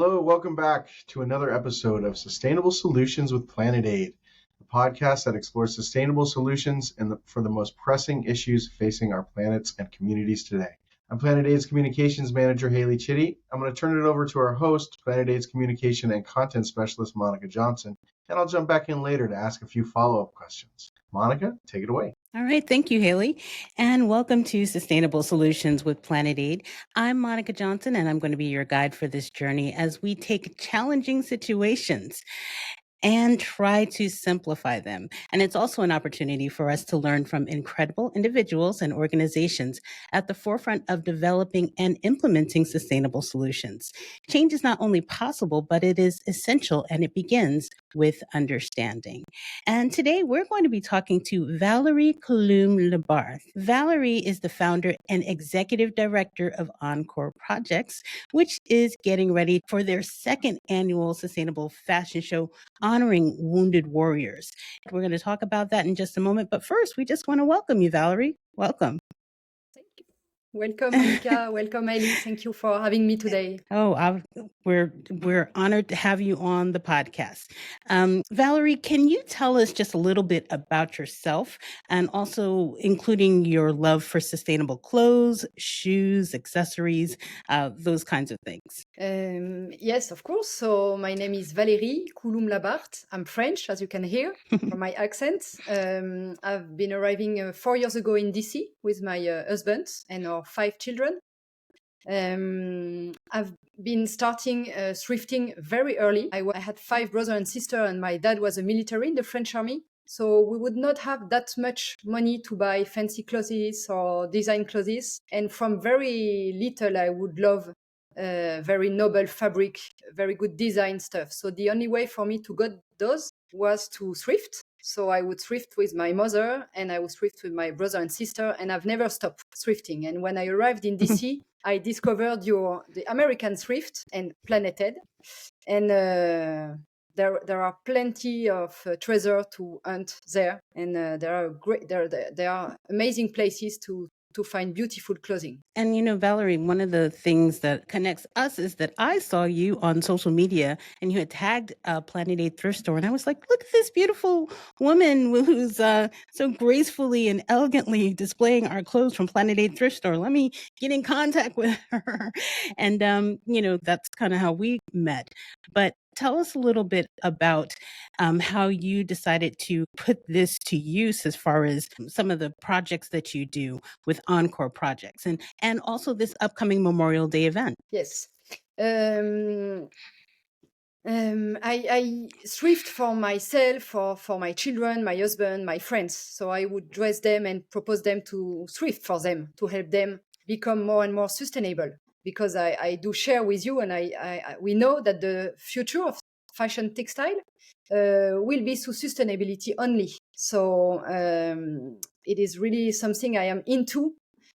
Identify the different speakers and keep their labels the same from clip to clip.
Speaker 1: Hello, welcome back to another episode of Sustainable Solutions with Planet Aid, a podcast that explores sustainable solutions for the most pressing issues facing our planets and communities today. I'm Planet Aid's Communications Manager, Chitty. I'm going to turn it over to our host, Planet Aid's Communication and Content Specialist, Monica Johnson, and I'll jump back in later to ask a few follow-up questions. Monica, take it away.
Speaker 2: All right. Thank you, Haley. And welcome to Sustainable Solutions with Planet Aid. I'm Monica Johnson, and I'm going to be your guide for this journey as we take challenging situations and try to simplify them. And it's also an opportunity for us to learn from incredible individuals and organizations at the forefront of developing and implementing sustainable solutions. Change is not only possible, but it is essential, and it begins with understanding. And today we're going to be talking to Valerie Coulloumme-Labarthe. Valerie is the founder and executive director of Encore Projects, which is getting ready for their second annual sustainable fashion show honoring wounded warriors. We're going to talk about that in just a moment. But first, we just want to welcome you, Valerie. Welcome.
Speaker 3: Thank you. Welcome, Monica. Welcome, Ellie. Thank you for having me today.
Speaker 2: We're honored to have you on the podcast. Valerie, can you tell us just a little bit about yourself, and also including your love for sustainable clothes, shoes, accessories, those kinds of things?
Speaker 3: Yes, of course. So my name is Valérie Coulloumme-Labarthe. I'm French, as you can hear from my accent. I've been arriving 4 years ago in DC with my husband and our 5 children. I've been starting thrifting very early. I had 5 brothers and sisters, and my dad was a military in the French army. So we would not have that much money to buy fancy clothes or design clothes. And from very little, I would love very noble fabric, very good design stuff. So the only way for me to get those was to thrift. So I would thrift with my mother, and I would thrift with my brother and sister, and I've never stopped thrifting. And when I arrived in DC, I discovered the American thrift and Planet Aid. And there are plenty of treasure to hunt there, and there are amazing places to find beautiful clothing.
Speaker 2: And Valerie, one of the things that connects us is that I saw you on social media, and you had tagged Planet Aid thrift store, and I was like, look at this beautiful woman who's so gracefully and elegantly displaying our clothes from Planet Aid thrift store. Let me get in contact with her. And that's kind of how we met. But tell us a little bit about how you decided to put this to use as far as some of the projects that you do with Encore Projects, and also this upcoming Memorial Day event.
Speaker 3: Yes. I thrift for myself, for my children, my husband, my friends. So I would dress them and propose them to thrift for them, to help them become more and more sustainable. Because I do share with you, and we know that the future of fashion textile will be through sustainability only. So it is really something I am into,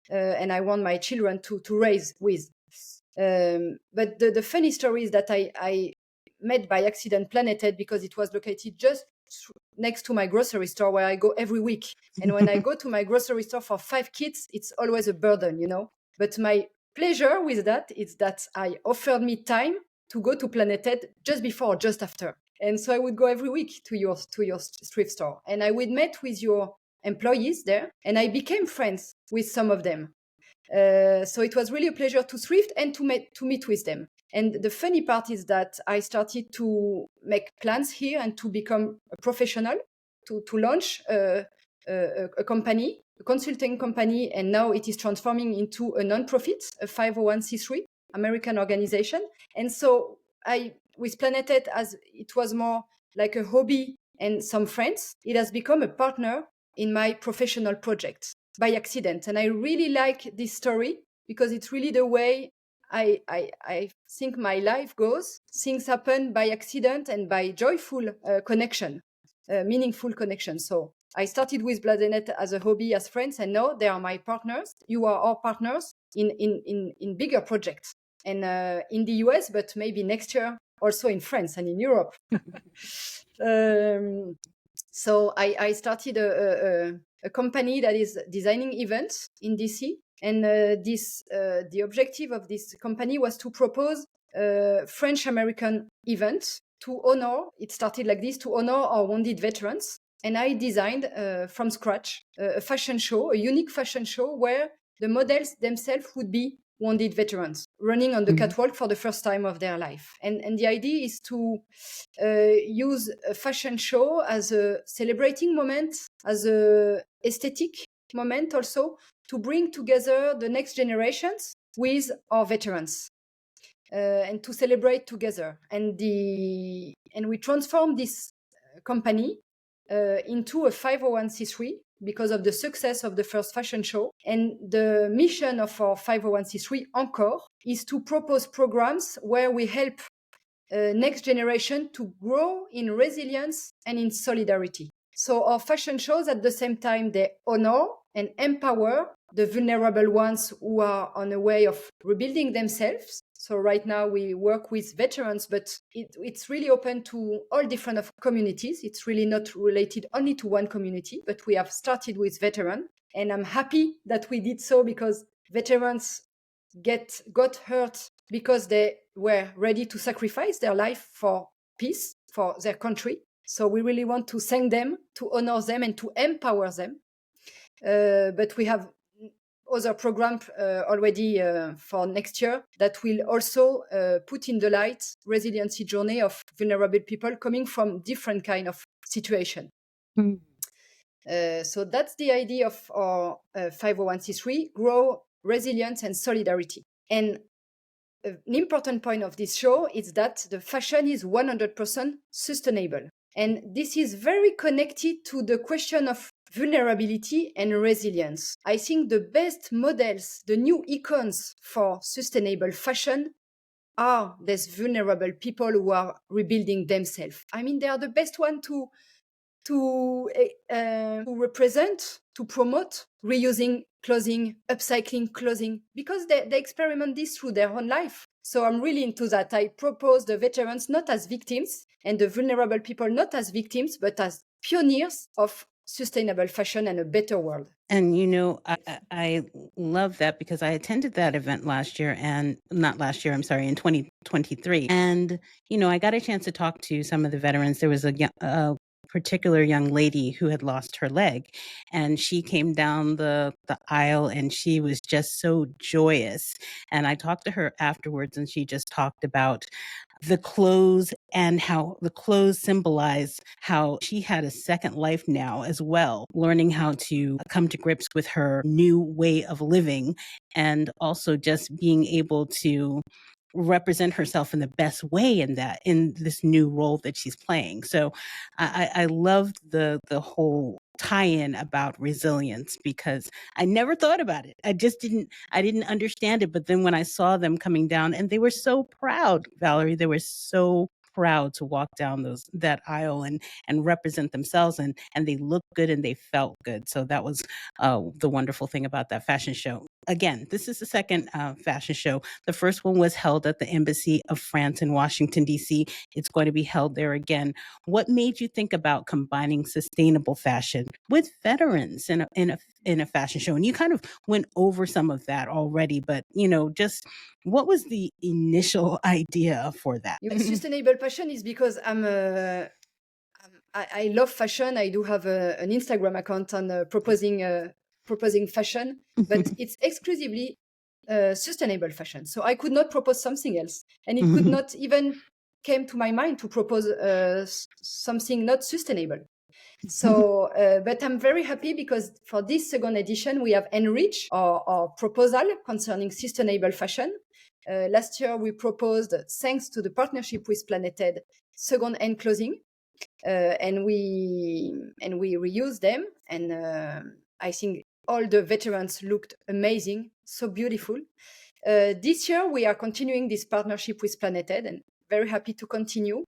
Speaker 3: and I want my children to raise with. But the funny story is that I met by accident Planet Aid because it was located just next to my grocery store where I go every week. And when I go to my grocery store for 5 kids, it's always a burden, But my pleasure with that is that I offered me time to go to Planet Aid just before or just after. And so I would go every week to your thrift store, and I would meet with your employees there, and I became friends with some of them. So it was really a pleasure to thrift and to meet with them. And the funny part is that I started to make plans here and to become a professional, to launch a company, a consulting company, and now it is transforming into a non-profit, a 501c3 American organization. And so with Planet Aid, as it was more like a hobby and some friends, it has become a partner in my professional project by accident. And I really like this story because it's really the way I think my life goes. Things happen by accident and by joyful connection, meaningful connection. So I started with Planet Aid as a hobby, as friends, and now they are my partners. You are our partners in bigger projects, and in the US, but maybe next year also in France and in Europe. So I started a company that is designing events in DC. And the objective of this company was to propose French-American event to honor, it started like this, to honor our wounded veterans. And I designed from scratch a fashion show, a unique fashion show where the models themselves would be wounded veterans running on the catwalk for the first time of their life. And the idea is to use a fashion show as a celebrating moment, as a aesthetic moment also, to bring together the next generations with our veterans. And to celebrate together. And we transformed this company into a 501c3 because of the success of the first fashion show. And the mission of our 501c3, Encore, is to propose programs where we help next generation to grow in resilience and in solidarity. So our fashion shows at the same time, they honor and empower the vulnerable ones who are on a way of rebuilding themselves. So right now we work with veterans, but it's really open to all different of communities. It's really not related only to one community, but we have started with veterans. And I'm happy that we did so because veterans got hurt because they were ready to sacrifice their life for peace, for their country. So we really want to thank them, to honor them, and to empower them. But we have other programs already for next year that will also put in the light resiliency journey of vulnerable people coming from different kind of situation. So that's the idea of our 501c3, grow resilience and solidarity. And an important point of this show is that the fashion is 100% sustainable. And this is very connected to the question of vulnerability and resilience. I think the best models, the new icons for sustainable fashion are these vulnerable people who are rebuilding themselves. I mean, they are the best one to represent, to promote reusing clothing, upcycling clothing, because they experiment this through their own life. So I'm really into that. I propose the veterans not as victims and the vulnerable people not as victims, but as pioneers of sustainable fashion and a better world.
Speaker 2: And, I love that because I attended that event last year and not last year, I'm sorry, in 2023. And, I got a chance to talk to some of the veterans. There was a particular young lady who had lost her leg, and she came down the aisle and she was just so joyous. And I talked to her afterwards and she just talked about the clothes and how the clothes symbolize how she had a second life now as well, learning how to come to grips with her new way of living and also just being able to represent herself in the best way in this new role that she's playing. So I love the whole tie-in about resilience because I never thought about it. I didn't understand it. But then when I saw them coming down, and they were so proud, Valerie, they were so proud to walk down that aisle and represent themselves, and they looked good and they felt good. So that was the wonderful thing about that fashion show. Again, this is the second fashion show. The first one was held at the Embassy of France in Washington, D.C. It's going to be held there again. What made you think about combining sustainable fashion with veterans in a fashion show? And you kind of went over some of that already, but just what was the initial idea for that?
Speaker 3: Sustainable fashion is because I love fashion. I do have an Instagram account on proposing fashion, but it's exclusively sustainable fashion. So I could not propose something else, and it could not even came to my mind to propose something not sustainable. So, but I'm very happy because for this second edition, we have enriched our proposal concerning sustainable fashion. Last year, we proposed, thanks to the partnership with Planeted, second-hand clothing, and we reused them. And I think all the veterans looked amazing, so beautiful. This year, we are continuing this partnership with Planeted, and very happy to continue.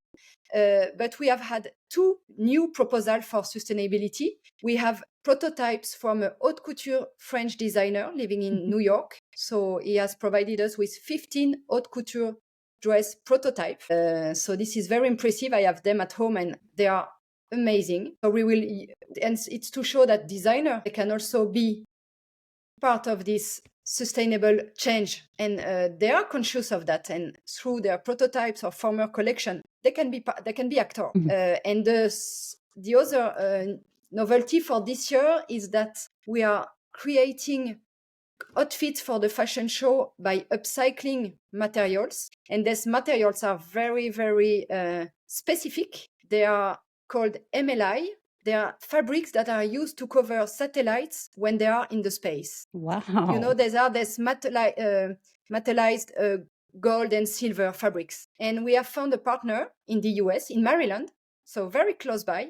Speaker 3: But we have had two new proposals for sustainability. We have prototypes from a haute couture French designer living in New York. So he has provided us with 15 haute couture dress prototypes. So this is very impressive. I have them at home and they are amazing. So and it's to show that designer can also be part of this sustainable change, and they are conscious of that, and through their prototypes or former collection they can be actor. And the other novelty for this year is that we are creating outfits for the fashion show by upcycling materials, and these materials are very, very specific. They are called MLI. They are fabrics that are used to cover satellites when they are in the space.
Speaker 2: Wow.
Speaker 3: You know, there are these metallized gold and silver fabrics. And we have found a partner in the US, in Maryland, so very close by,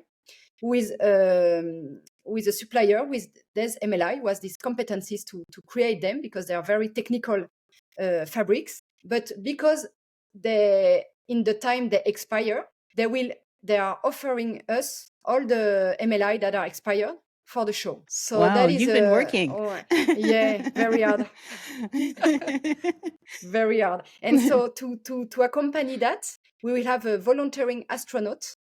Speaker 3: with a supplier with this MLI, was these competencies to create them, because they are very technical fabrics. But because in the time they expire, they are offering us all the MLI that are expired for the show. So
Speaker 2: wow,
Speaker 3: that is
Speaker 2: you've been working.
Speaker 3: Yeah, very hard. Very hard. And so to accompany that, we will have a volunteering astronaut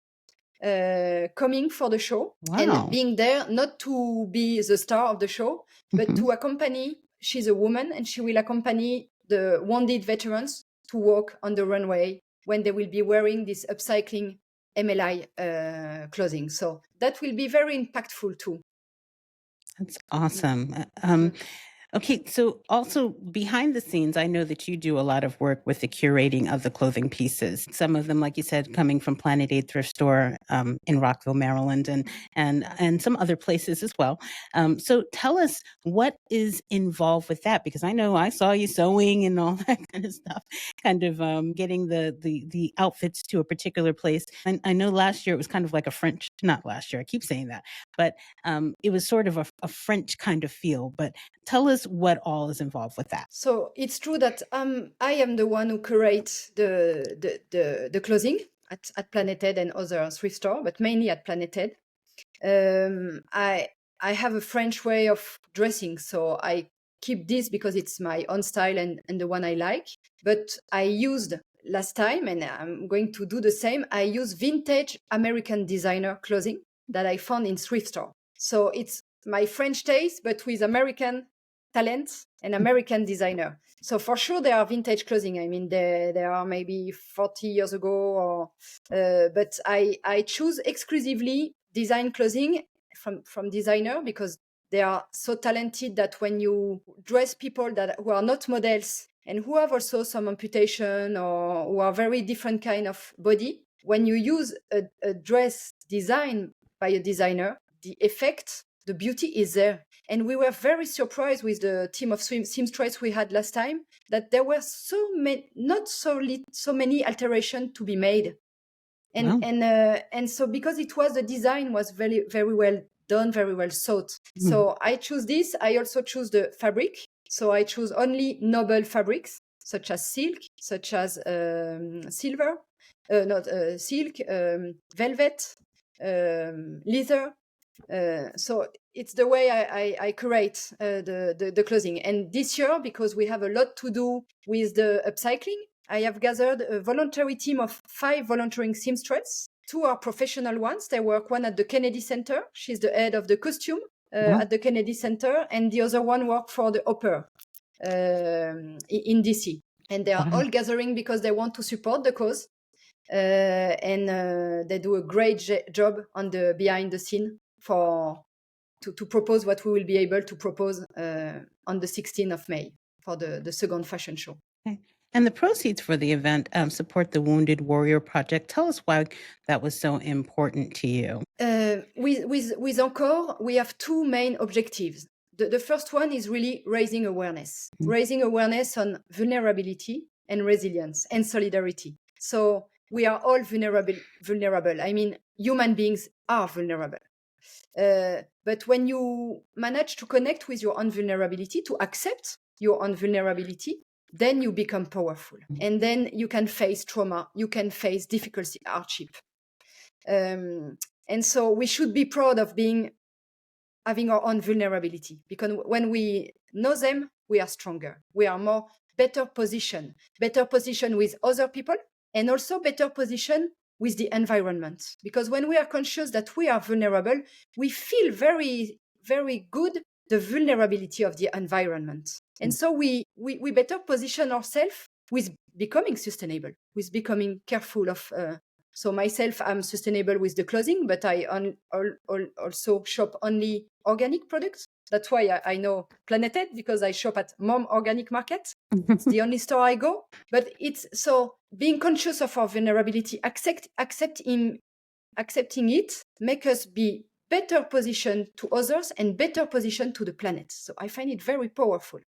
Speaker 3: coming for the show.
Speaker 2: Wow.
Speaker 3: And being there, not to be the star of the show, but to accompany. She's a woman, and she will accompany the wounded veterans to walk on the runway when they will be wearing this upcycling MLI clothing. So that will be very impactful too.
Speaker 2: That's awesome. Okay, so also behind the scenes, I know that you do a lot of work with the curating of the clothing pieces. Some of them, like you said, coming from Planet Aid thrift store in Rockville, Maryland, and some other places as well. So tell us what is involved with that, because I know I saw you sewing and all that kind of stuff, kind of getting the outfits to a particular place. And I know last year it was kind of like not last year, I keep saying that, but it was sort of a French kind of feel. But tell us what all is involved with that. So
Speaker 3: it's true that I am the one who curates the clothing at Planet Aid and other thrift store, but mainly at Planet Aid. I have a French way of dressing, so I keep this because it's my own style and the one I like. But I used last time, and I'm going to do the same, I use vintage American designer clothing that I found in thrift store. So it's my French taste, but with American talent and American designer. So for sure there are vintage clothing. I mean, there are maybe 40 years ago, or but I choose exclusively design clothing from designer, because they are so talented that when you dress people who are not models and who have also some amputation or who are very different kind of body, when you use a dress designed by a designer, the effect, the beauty is there. And we were very surprised with the team of seamstress we had last time, that there were not so many alterations to be made. And wow. And so because the design was very, very well done, very well thought. So I choose this. I also choose the fabric. So I choose only noble fabrics, such as silk, such as silk, velvet, leather. So it's the way I curate the clothing. And this year, because we have a lot to do with the upcycling, I have gathered a voluntary team of 5 volunteering seamstresses. 2 are professional ones. They work, one at the Kennedy Center. She's the head of the costume at the Kennedy Center. And the other one works for the Opera in DC. And they are all gathering because they want to support the cause. And they do a great job on the behind the scene to propose what we will be able to propose on the 16th of May for the second fashion show.
Speaker 2: Okay. And the proceeds for the event support the Wounded Warrior Project. Tell us why that was so important to you.
Speaker 3: With Encore, we have 2 main objectives. The first one is really raising awareness on vulnerability and resilience and solidarity. So we are all vulnerable. I mean, human beings are vulnerable. But when you manage to connect with your own vulnerability, to accept your own vulnerability, then you become powerful. And then you can face trauma, you can face difficulty, hardship. And so we should be proud of having our own vulnerability, because when we know them, we are stronger. We are better position with other people, and also better position with the environment. Because when we are conscious that we are vulnerable, we feel very, very good the vulnerability of the environment. And so we better position ourselves with becoming sustainable, with becoming careful of. So myself, I'm sustainable with the clothing, but I also shop only organic products. That's why I know Planet Ed, because I shop at Mom Organic Market. It's the only store I go. But it's so being conscious of our vulnerability, accepting it, make us be better positioned to others and better positioned to the planet. So I find it very powerful.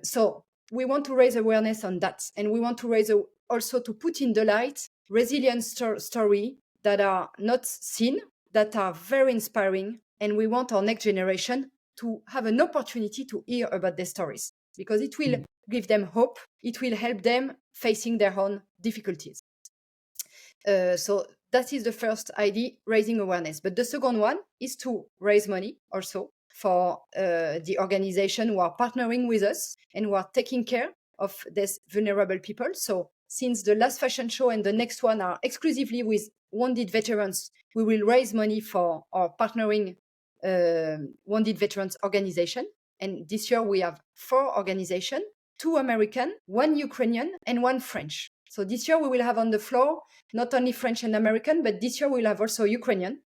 Speaker 3: So we want to raise awareness on that, and we want to raise also to put in the light resilient story that are not seen, that are very inspiring, and we want our next generation to have an opportunity to hear about their stories, because it will give them hope. It will help them facing their own difficulties. So that is the first idea, raising awareness. But the second one is to raise money also for the organization who are partnering with us and who are taking care of these vulnerable people. So since the last fashion show and the next one are exclusively with wounded veterans, we will raise money for our partnering wounded veterans organization. And this year we have 4 organizations, 2 American, 1 Ukrainian, and 1 French. So this year we will have on the floor not only French and American, but this year we'll have also Ukrainian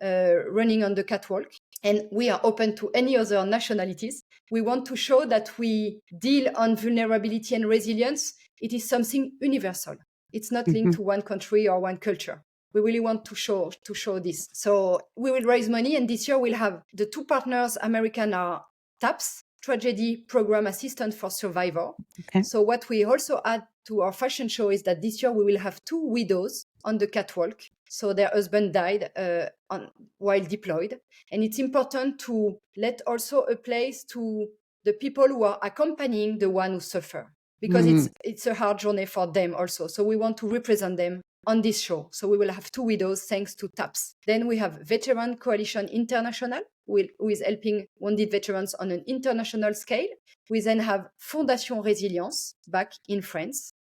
Speaker 3: running on the catwalk. And we are open to any other nationalities. We want to show that we deal on vulnerability and resilience. It is something universal. It's not linked to one country or one culture. We really want to show this. So we will raise money, and this year we'll have the 2 partners, American, are TAPS, Tragedy Program Assistance for Survivor. Okay. So what we also add to our fashion show is that this year we will have 2 widows on the catwalk. So their husband died while deployed. And it's important to let also a place to the people who are accompanying the one who suffer, because it's a hard journey for them also. So we want to represent them on this show. So we will have 2 widows thanks to TAPS. Then we have Veteran Coalition International, who is helping wounded veterans on an international scale. We then have Fondation Résilience back in France,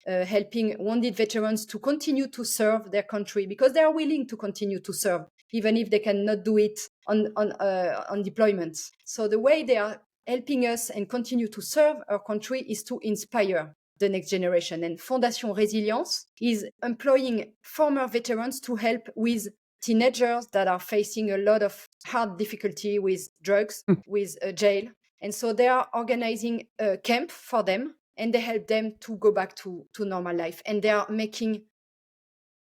Speaker 3: helping wounded veterans to continue to serve their country, because they are willing to continue to serve, even if they cannot do it on deployment. So the way they are helping us and continue to serve our country is to inspire the next generation. And Fondation Résilience is employing former veterans to help with teenagers that are facing a lot of hard difficulty with drugs, with jail. And so they are organizing a camp for them, and they help them to go back to normal life. And they are making,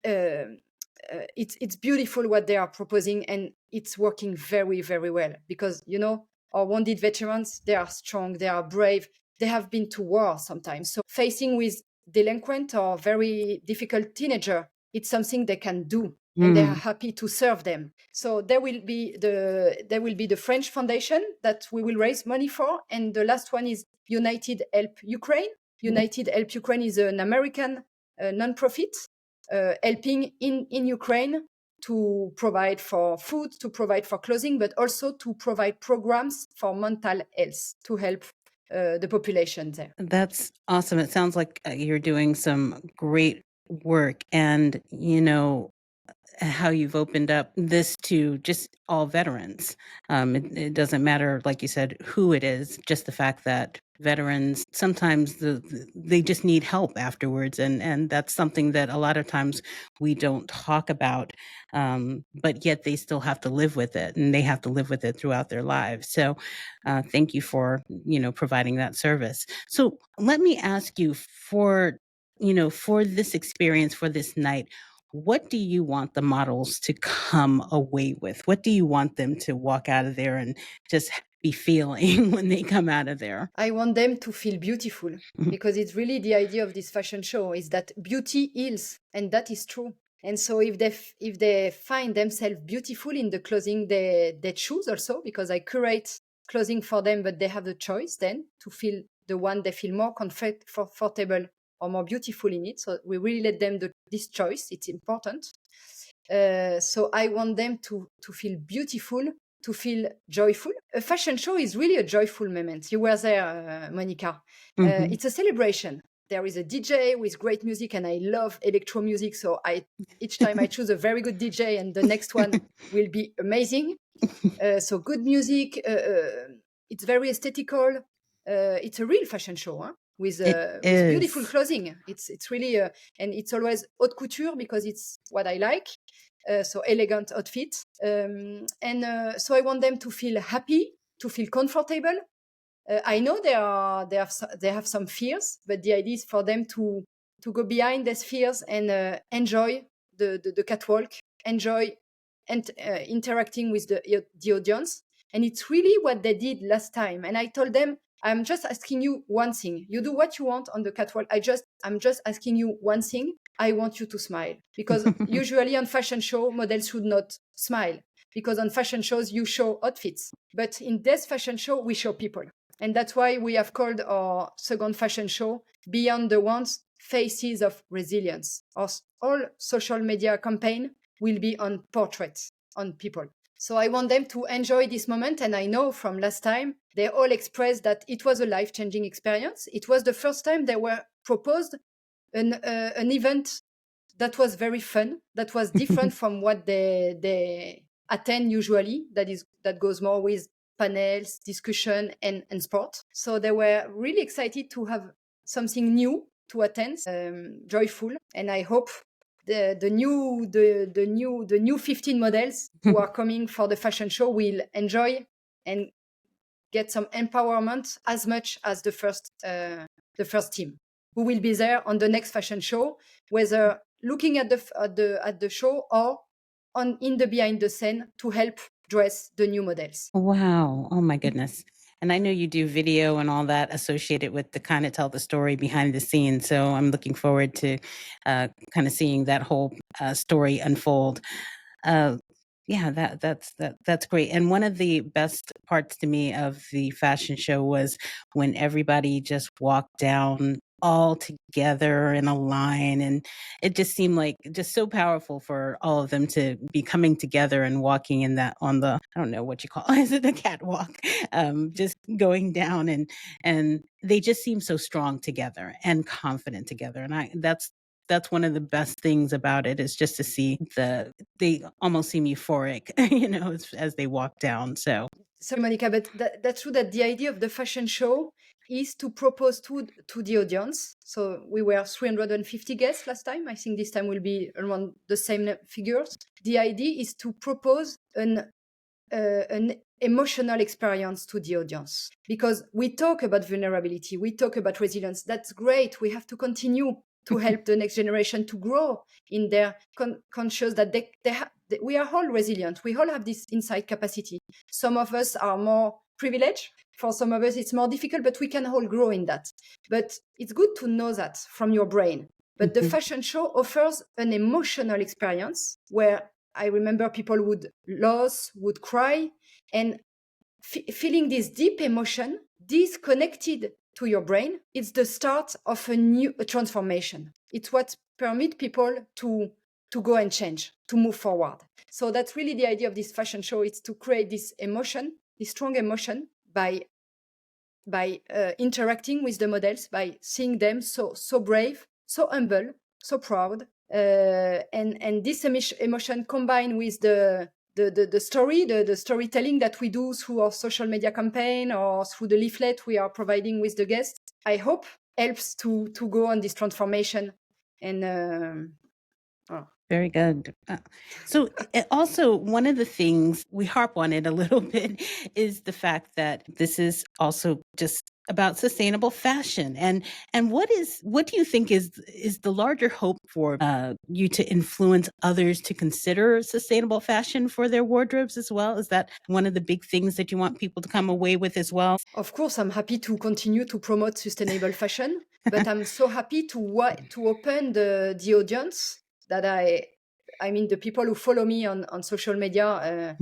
Speaker 3: it's beautiful what they are proposing, and it's working very, very well. Because, you know, our wounded veterans, they are strong, they are brave, they have been to war sometimes. So facing with delinquent or very difficult teenager, it's something they can do. And they are happy to serve them. So there will be the French Foundation that we will raise money for, and the last one is United Help Ukraine. United Help Ukraine is an American non-profit helping in Ukraine to provide for food, to provide for clothing, but also to provide programs for mental health to help the population there.
Speaker 2: That's awesome. It sounds like you're doing some great work, and you know, how you've opened up this to just all veterans. It doesn't matter, like you said, who it is, just the fact that veterans, sometimes they just need help afterwards. And that's something that a lot of times we don't talk about, but yet they still have to live with it, and they have to live with it throughout their lives. So thank you for, providing that service. So let me ask you, for this experience, for this night, what do you want the models to come away with? What do you want them to walk out of there and just be feeling when they come out of there?
Speaker 3: I want them to feel beautiful, because it's really the idea of this fashion show is that beauty heals, and that is true. And so if they find themselves beautiful in the clothing they choose also, because I curate clothing for them, but they have the choice then to feel the one they feel more comfortable or more beautiful in it. So we really let them do this choice. It's important. So I want them to feel beautiful, to feel joyful. A fashion show is really a joyful moment. You were there, Monica. It's a celebration. There is a DJ with great music, and I love electro music. So each time I choose a very good DJ, and the next one will be amazing. So good music, it's very aesthetical. It's a real fashion show, huh? With beautiful
Speaker 2: is.
Speaker 3: clothing. It's really and it's always haute couture because it's what I like. So elegant outfit. So I want them to feel happy, to feel comfortable. I know they have some fears, but the idea is for them to go behind these fears and enjoy the catwalk, enjoy and interacting with the audience. And it's really what they did last time. And I told them, I'm just asking you one thing. You do what you want on the catwalk. I'm just asking you one thing. I want you to smile, because usually on fashion show, models should not smile, because on fashion shows you show outfits, but in this fashion show we show people. And that's why we have called our second fashion show Beyond the Ones, Faces of Resilience. Our all social media campaign will be on portraits, on people. So I want them to enjoy this moment. And I know from last time, they all expressed that it was a life-changing experience. It was the first time they were proposed an event that was very fun, that was different from what they attend usually, that goes more with panels, discussion, and sport. So they were really excited to have something new to attend, joyful, and I hope the new 15 models who are coming for the fashion show will enjoy and get some empowerment as much as the first team who will be there on the next fashion show, whether looking at the show or in the behind the scene to help dress the new models.
Speaker 2: Wow. Oh my goodness. And I know you do video and all that associated with the kind of tell the story behind the scenes. So I'm looking forward to kind of seeing that whole story unfold. Uh, yeah, that's great. And one of the best parts to me of the fashion show was when everybody just walked down all together in a line, and it just seemed like just so powerful for all of them to be coming together and walking in that on the, I don't know what you call it, is it a catwalk? Just going down, and they just seem so strong together and confident together. And that's one of the best things about it, is just to see they almost seem euphoric, as they walk down. So
Speaker 3: Monica, but that's true that the idea of the fashion show is to propose to the audience. So we were 350 guests last time. I think this time will be around the same figures. The idea is to propose an emotional experience to the audience, because we talk about vulnerability, we talk about resilience. That's great. We have to continue to help the next generation to grow in their conscious that we are all resilient. We all have this inside capacity. Some of us are more privileged. For some of us, it's more difficult, but we can all grow in that. But it's good to know that from your brain. But the fashion show offers an emotional experience where I remember people would lose, would cry, and feeling this deep emotion, disconnected to your brain, it's the start of a transformation. It's what permits people to go and change, to move forward. So that's really the idea of this fashion show. It's to create this emotion, this strong emotion, by interacting with the models, by seeing them so brave, so humble, so proud, and this emotion combined with the storytelling that we do through our social media campaign or through the leaflet we are providing with the guests, I hope helps to go on this transformation. And
Speaker 2: very good. So also, one of the things we harp on it a little bit is the fact that this is also just about sustainable fashion. And what do you think is the larger hope for you to influence others to consider sustainable fashion for their wardrobes as well? Is that one of the big things that you want people to come away with as well?
Speaker 3: Of course, I'm happy to continue to promote sustainable fashion, but I'm so happy to open the audience that I mean, the people who follow me on social media,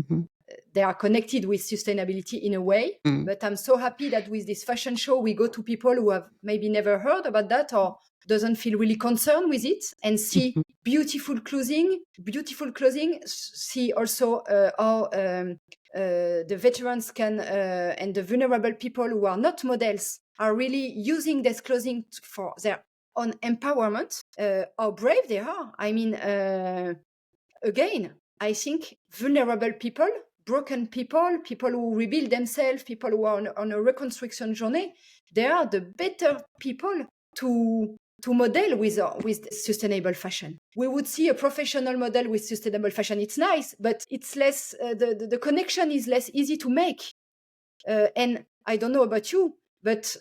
Speaker 3: they are connected with sustainability in a way. But I'm so happy that with this fashion show, we go to people who have maybe never heard about that or doesn't feel really concerned with it, and see beautiful clothing, see also how the veterans can and the vulnerable people who are not models are really using this clothing for their own empowerment, how brave they are. I mean, again, I think vulnerable people, broken people who rebuild themselves, people who are on a reconstruction journey, they are the better people to model with sustainable fashion. We would see a professional model with sustainable fashion. It's nice, but it's less, the connection is less easy to make. And I don't know about you, but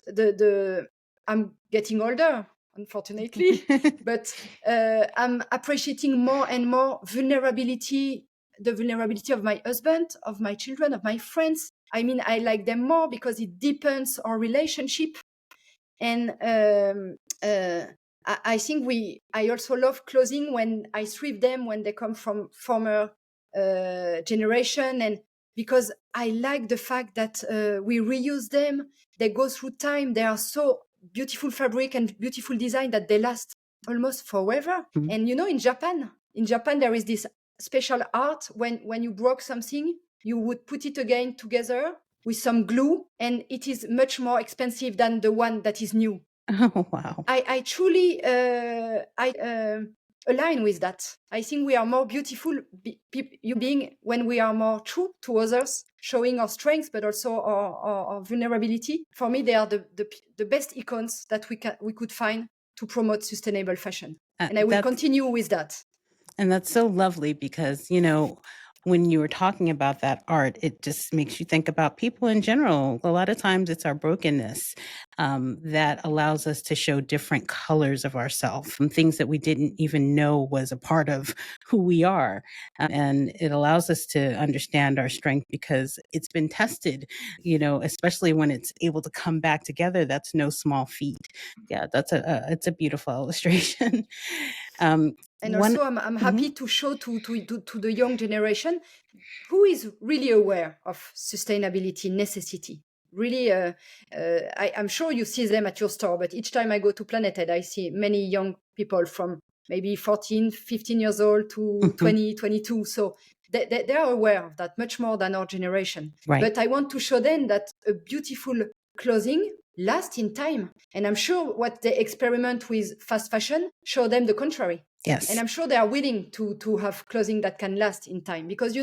Speaker 3: I'm getting older, unfortunately, but I'm appreciating more and more the vulnerability of my husband, of my children, of my friends. I mean, I like them more because it deepens our relationship. And I think I also love clothing when I thrift them, when they come from former generation, and because I like the fact that we reuse them, they go through time, they are so beautiful fabric and beautiful design that they last almost forever.
Speaker 2: Mhm.
Speaker 3: And in Japan there is this special art when you broke something, you would put it again together with some glue, and it is much more expensive than the one that is new.
Speaker 2: Oh, wow.
Speaker 3: I truly align with that. I think we are more beautiful being when we are more true to others, showing our strengths, but also our vulnerability. For me, they are the best icons that we could find to promote sustainable fashion. And I will continue with that.
Speaker 2: And that's so lovely because, when you were talking about that art, it just makes you think about people in general. A lot of times it's our brokenness that allows us to show different colors of ourselves, things that we didn't even know was a part of who we are. And it allows us to understand our strength because it's been tested, especially when it's able to come back together. That's no small feat. Yeah, it's a beautiful illustration.
Speaker 3: And also, I'm happy to show to the young generation who is really aware of sustainability necessity. Really, I'm sure you see them at your store, but each time I go to Planet Ed, I see many young people from maybe 14, 15 years old to 20, 22. So they are aware of that much more than our generation.
Speaker 2: Right.
Speaker 3: But I want to show them that a beautiful clothing lasts in time. And I'm sure what they experiment with fast fashion show them the contrary.
Speaker 2: Yes.
Speaker 3: And I'm sure they are willing to have clothing that can last in time, because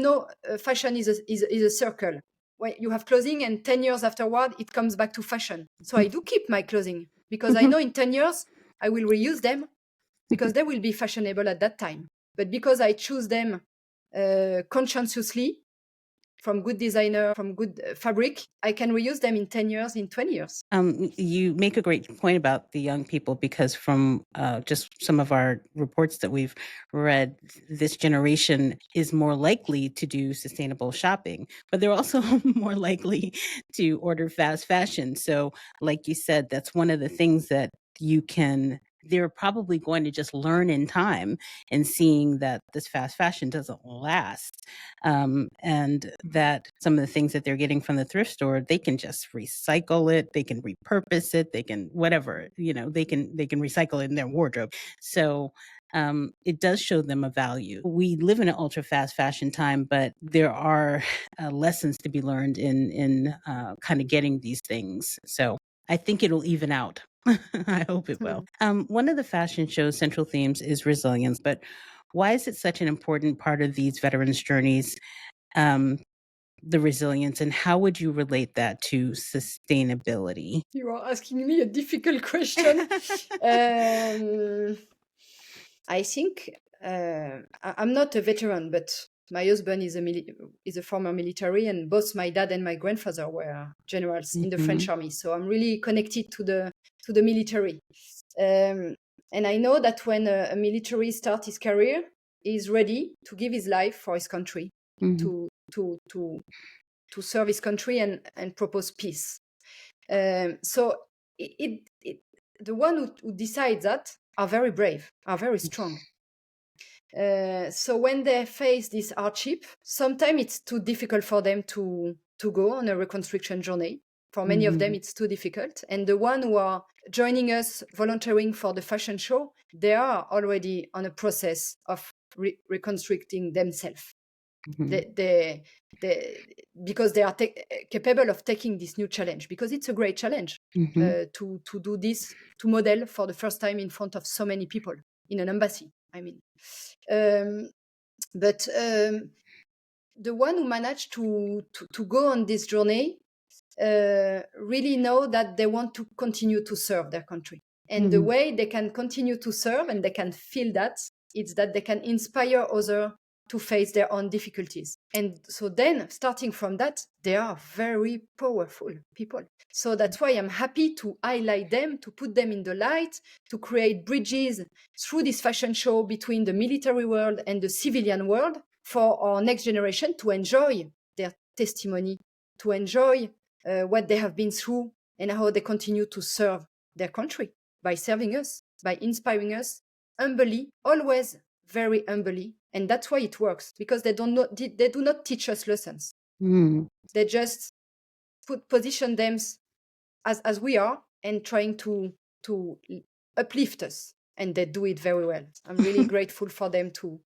Speaker 3: fashion is a circle. When you have clothing and 10 years afterward, it comes back to fashion. So I do keep my clothing because I know in 10 years I will reuse them because they will be fashionable at that time. But because I choose them conscientiously, from good designer, from good fabric, I can reuse them in 10 years, in 20 years.
Speaker 2: You make a great point about the young people because from just some of our reports that we've read, this generation is more likely to do sustainable shopping, but they're also more likely to order fast fashion. So like you said, that's one of the things that they're probably going to just learn in time and seeing that this fast fashion doesn't last. And that some of the things that they're getting from the thrift store, they can just recycle it, they can repurpose it, they can whatever, they can recycle it in their wardrobe. So it does show them a value. We live in an ultra fast fashion time, but there are lessons to be learned in kind of getting these things. So I think it'll even out. I hope it will. One of the fashion show's central themes is resilience, but why is it such an important part of these veterans' journeys, the resilience, and how would you relate that to sustainability?
Speaker 3: You are asking me a difficult question. I think I'm not a veteran, but my husband is a former military, and both my dad and my grandfather were generals in the French army. So I'm really connected to the military. And I know that when a military starts his career, he's ready to give his life for his country, to serve his country and propose peace. So the one who decides that are very brave, are very strong. So when they face this hardship, sometimes it's too difficult for them to go on a reconstruction journey. For many of them, it's too difficult. And the one who are joining us, volunteering for the fashion show, they are already on a process of reconstructing themselves. Because they are capable of taking this new challenge, because it's a great challenge to do this, to model for the first time in front of so many people in an embassy. I mean, but the one who managed to go on this journey really know that they want to continue to serve their country. And the way they can continue to serve and they can feel that, it's that they can inspire others to face their own difficulties. And so then, starting from that, they are very powerful people. So that's why I'm happy to highlight them, to put them in the light, to create bridges through this fashion show between the military world and the civilian world for our next generation to enjoy their testimony, to enjoy what they have been through and how they continue to serve their country by serving us, by inspiring us humbly, always very humbly. And that's why it works, because they do not teach us lessons. They just position them as we are and trying to uplift us. And they do it very well. I'm really grateful for them to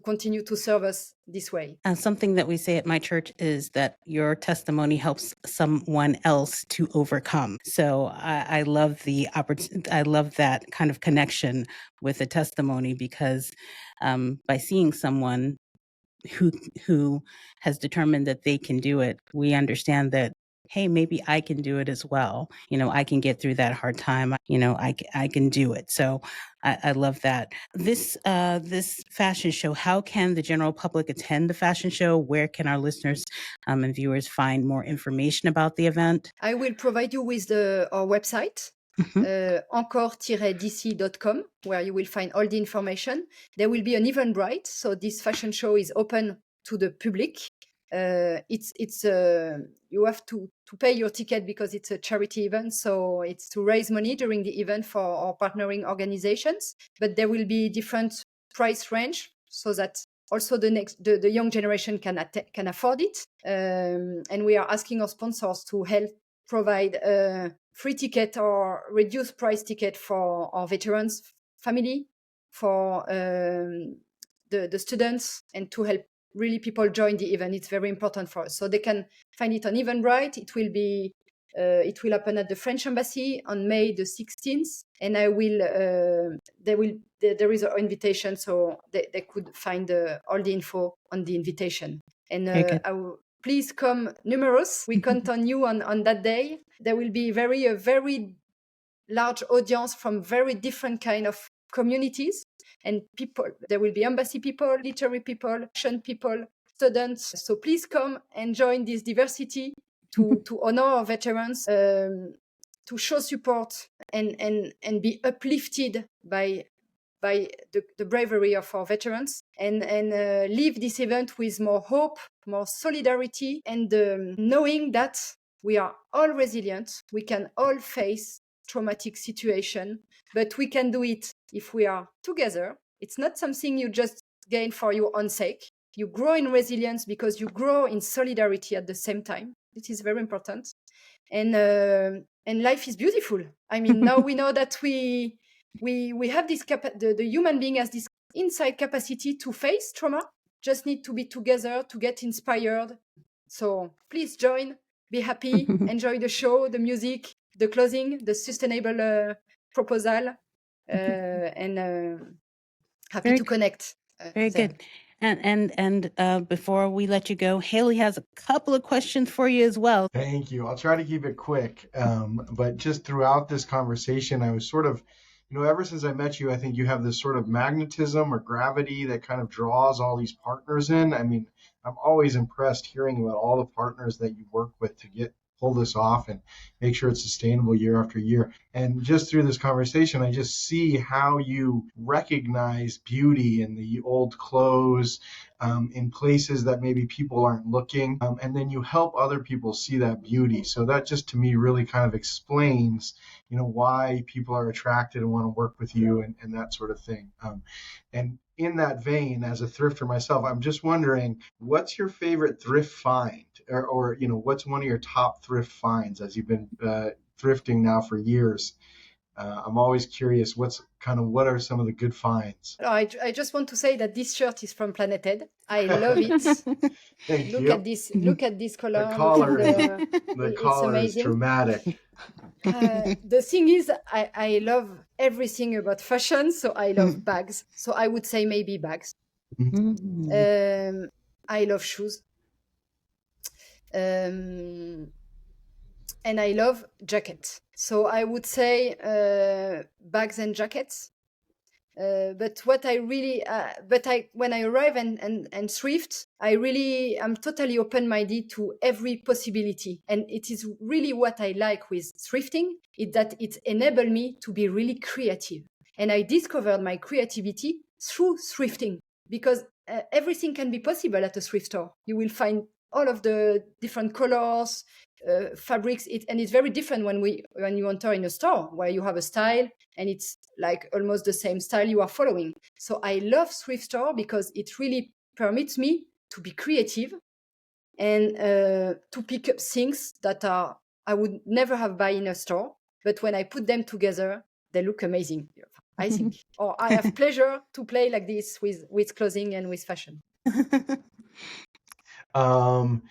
Speaker 3: continue to serve us this way.
Speaker 2: And something that we say at my church is that your testimony helps someone else to overcome. So I love the opportunity. I love that kind of connection with the testimony, because by seeing someone who has determined that they can do it, we understand that, hey, maybe I can do it as well. I can get through that hard time. I can do it. So I love that. This fashion show, how can the general public attend the fashion show? Where can our listeners and viewers find more information about the event?
Speaker 3: I will provide you with our website, encore-dc.com, where you will find all the information. There will be an Eventbrite, so this fashion show is open to the public. It's you have to pay your ticket because it's a charity event, so it's to raise money during the event for our partnering organizations. But there will be different price range so that also the young generation can afford it. And we are asking our sponsors to help provide a free ticket or reduced price ticket for our veterans family, for the students, and to help really people join the event. It's very important for us. So they can find it on Eventbrite. It will happen at the French Embassy on May the 16th. And there is an invitation, so they could find all the info on the invitation. And please come numerous. We count on you on that day. There will be a very large audience from very different kind of communities and people. There will be embassy people, literary people, fashion people, students. So please come and join this diversity to honor our veterans, to show support and be uplifted by the bravery of our veterans, and leave this event with more hope, more solidarity, and knowing that we are all resilient. We can all face traumatic situation, but we can do it if we are together. It's not something you just gain for your own sake. You grow in resilience because you grow in solidarity at the same time. It is very important. And life is beautiful. I mean, now we know that we have this the human being has this inside capacity to face trauma. Just need to be together to get inspired. So please join, be happy, enjoy the show, the music, the clothing, the sustainable proposal, and happy to connect.
Speaker 2: Very good. And before we let you go, Haley has a couple of questions for you as well.
Speaker 1: Thank you. I'll try to keep it quick. But just throughout this conversation, I was sort of, ever since I met you, I think you have this sort of magnetism or gravity that kind of draws all these partners in. I mean, I'm always impressed hearing about all the partners that you work with to pull this off and make sure it's sustainable year after year. And just through this conversation, I just see how you recognize beauty in the old clothes, in places that maybe people aren't looking, and then you help other people see that beauty. So that just to me really kind of explains, why people are attracted and want to work with you and that sort of thing. And in that vein, as a thrifter myself, I'm just wondering, what's your favorite thrift find, or what's one of your top thrift finds as you've been thrifting now for years? I'm always curious, what are some of the good finds?
Speaker 3: I just want to say that this shirt is from Planet Ed. I love it.
Speaker 1: Thank
Speaker 3: look
Speaker 1: you.
Speaker 3: at this. Look at this color.
Speaker 1: The collar,
Speaker 3: the
Speaker 1: collar is dramatic.
Speaker 3: The thing is, I love everything about fashion, so I love bags. So I would say maybe bags. I love shoes. And I love jackets. So I would say bags and jackets. But what I really, when I arrive and thrift, I'm totally open-minded to every possibility. And it is really what I like with thrifting, is that it enabled me to be really creative. And I discovered my creativity through thrifting, because everything can be possible at a thrift store. You will find all of the different colors, fabrics, and it's very different when you enter in a store where you have a style and it's like almost the same style you are following. So I love thrift store because it really permits me to be creative and to pick up things that I would never have buy in a store, but when I put them together, they look amazing, I think. Or I have pleasure to play like this with clothing and with fashion.
Speaker 1: Can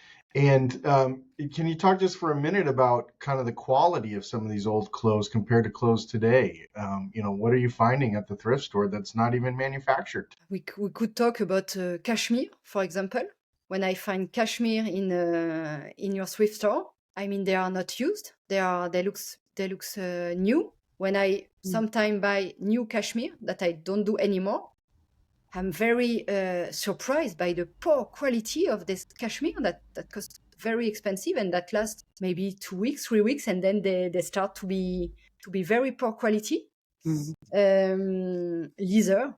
Speaker 1: you talk just for a minute about kind of the quality of some of these old clothes compared to clothes today? What are you finding at the thrift store that's not even manufactured?
Speaker 3: We could talk about cashmere, for example. When I find cashmere in your thrift store, I mean, they are not used. They looks new. When I sometimes buy new cashmere that I don't do anymore, I'm very surprised by the poor quality of this cashmere that costs very expensive and that lasts maybe 2 weeks, 3 weeks, and then they start to be very poor quality. Leather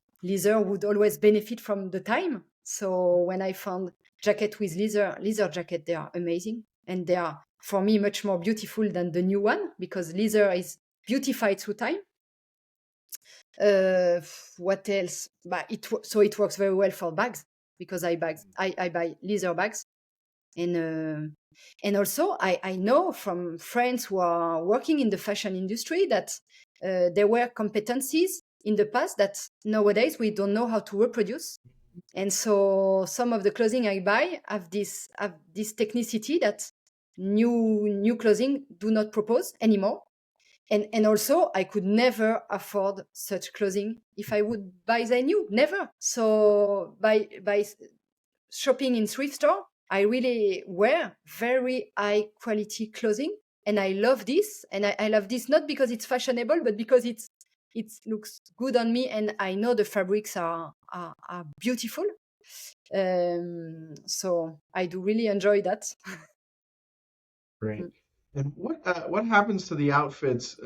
Speaker 3: would always benefit from the time. So when I found jacket with leather jacket, they are amazing, and they are for me much more beautiful than the new one, because leather is beautified through time. What else? But it works very well for bags, because I buy leather bags, and also I know from friends who are working in the fashion industry that there were competencies in the past that nowadays we don't know how to reproduce, and so some of the clothing I buy have this technicity that new clothing do not propose anymore. And also, I could never afford such clothing if I would buy the new, never. So by shopping in thrift store, I really wear very high quality clothing, and I love this. And I love this not because it's fashionable, but because it looks good on me, and I know the fabrics are beautiful. So I do really enjoy that.
Speaker 1: Great. And what happens to the outfits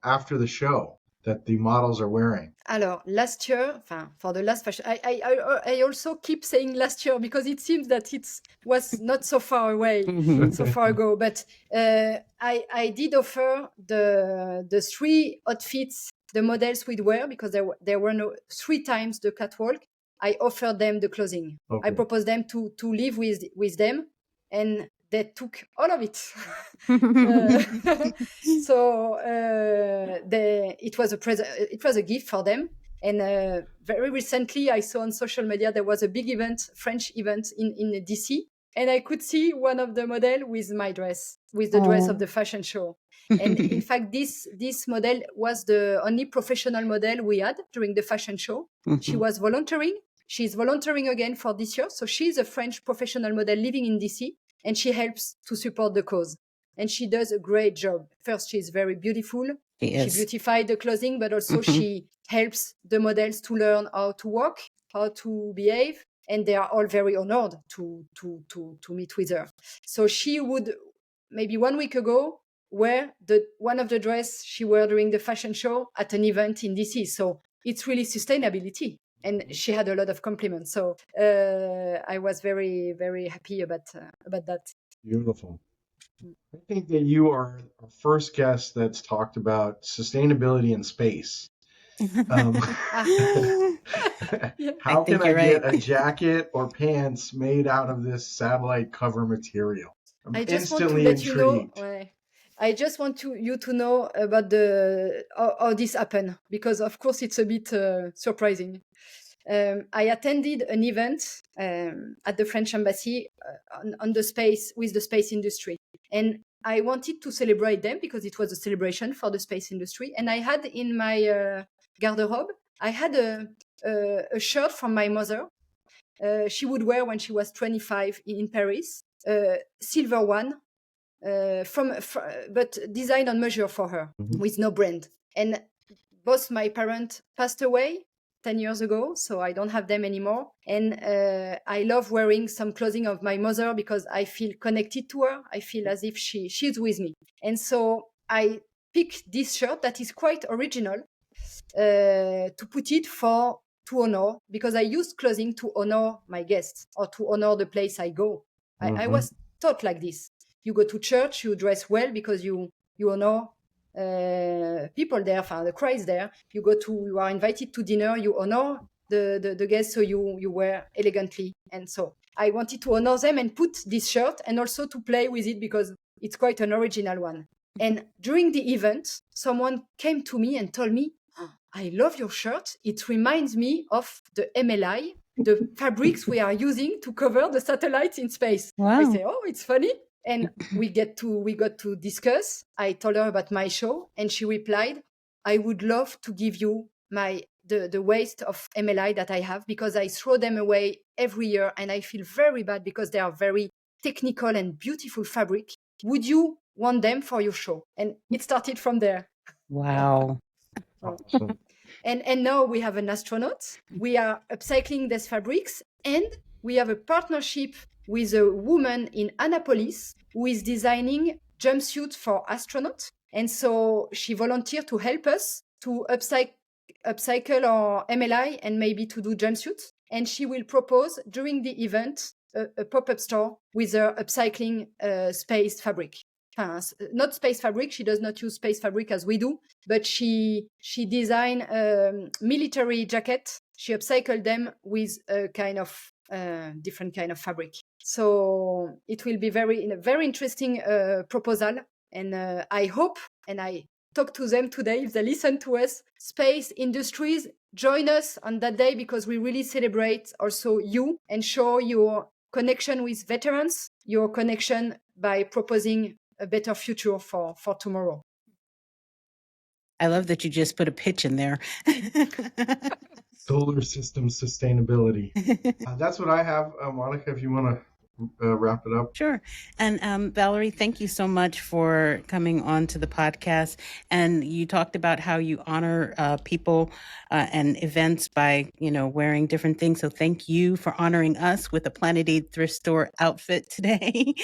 Speaker 1: after the show that the models are wearing?
Speaker 3: Alors, last year, for the last fashion, I also keep saying last year because it seems that it was not so far away, so far ago. But I did offer the 3 outfits the models would wear, because there were no 3 times the catwalk. I offered them the clothing.
Speaker 1: Okay.
Speaker 3: I proposed them to live with them, and they took all of it. So it was a gift for them. And very recently, I saw on social media there was a big event, French event in DC, and I could see one of the model with my dress, with the dress of the fashion show. And in fact, this model was the only professional model we had during the fashion show. She was volunteering. She's volunteering again for this year. So she's a French professional model living in DC, and she helps to support the cause. And she does a great job. First, she's very beautiful. She beautified the clothing, but also she helps the models to learn how to walk, how to behave, and they are all very honored to meet with her. So she would, maybe 1 week ago, wear one of the dress she wore during the fashion show at an event in DC. So it's really sustainability. And she had a lot of compliments. So I was very, very happy about that.
Speaker 1: Beautiful. I think that you are our first guest that's talked about sustainability in space. How can I get a jacket or pants made out of this satellite cover material? I'm instantly intrigued.
Speaker 3: I just want you to know about how this happened, because of course it's a bit surprising. I attended an event at the French embassy on the space, with the space industry, and I wanted to celebrate them because it was a celebration for the space industry. And I had in my garderobe, I had a shirt from my mother she would wear when she was 25 in Paris, silver one, but designed on measure for her, with no brand. And both my parents passed away 10 years ago, so I don't have them anymore. And I love wearing some clothing of my mother because I feel connected to her. I feel as if she's with me. And so I picked this shirt that is quite original to put it to honor, because I use clothing to honor my guests or to honor the place I go. I was taught like this. You go to church, you dress well because you honor people there, the Christ there. You are invited to dinner, you honor the guests, so you wear elegantly. And so I wanted to honor them and put this shirt, and also to play with it because it's quite an original one. And during the event, someone came to me and told me, I love your shirt. It reminds me of the MLI, the fabrics we are using to cover the satellites in space.
Speaker 2: Wow.
Speaker 3: I say, oh, it's funny. And we got to discuss. I told her about my show, and she replied, I would love to give you the waste of MLI that I have, because I throw them away every year and I feel very bad because they are very technical and beautiful fabric. Would you want them for your show? And it started from there.
Speaker 2: Wow.
Speaker 1: Awesome.
Speaker 3: And now we have an astronaut. We are upcycling these fabrics, and we have a partnership with a woman in Annapolis who is designing jumpsuits for astronauts. And so she volunteered to help us to upcycle our MLI and maybe to do jumpsuits. And she will propose during the event a pop-up store with her upcycling space fabric. Not space fabric. She does not use space fabric as we do, but she designed military jacket. She upcycled them with a kind of different kind of fabric. So it will be a very interesting proposal. And I hope, and I talk to them today if they listen to us, space industries, join us on that day, because we really celebrate also you and show your connection with veterans, your connection by proposing a better future for tomorrow.
Speaker 2: I love that you just put a pitch in there.
Speaker 1: Solar system sustainability. That's what I have. Monica, if you want to wrap it up.
Speaker 2: Sure. And Valerie, thank you so much for coming on to the podcast. And you talked about how you honor people and events by, wearing different things. So thank you for honoring us with a Planet Aid thrift store outfit today.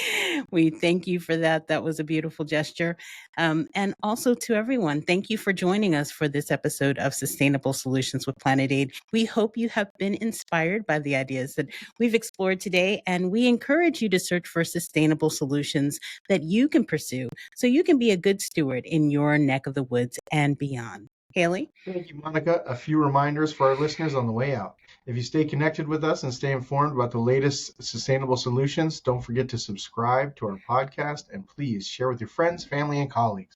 Speaker 2: We thank you for that. That was a beautiful gesture. And also to everyone, thank you for joining us for this episode of Sustainable Solutions with Planet Aid. We hope you have been inspired by the ideas that we've explored today, and we encourage you to search for sustainable solutions that you can pursue so you can be a good steward in your neck of the woods and beyond. Haley?
Speaker 1: Thank you, Monica. A few reminders for our listeners on the way out. If you stay connected with us and stay informed about the latest sustainable solutions, don't forget to subscribe to our podcast, and please share with your friends, family, and colleagues.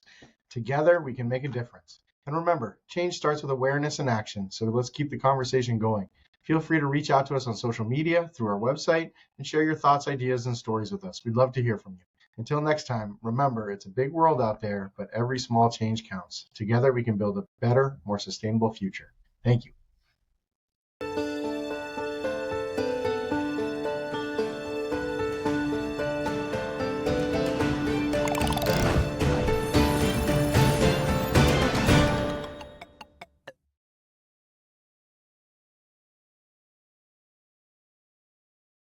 Speaker 1: Together, we can make a difference. And remember, change starts with awareness and action, so let's keep the conversation going. Feel free to reach out to us on social media, through our website, and share your thoughts, ideas, and stories with us. We'd love to hear from you. Until next time, remember, it's a big world out there, but every small change counts. Together, we can build a better, more sustainable future. Thank you.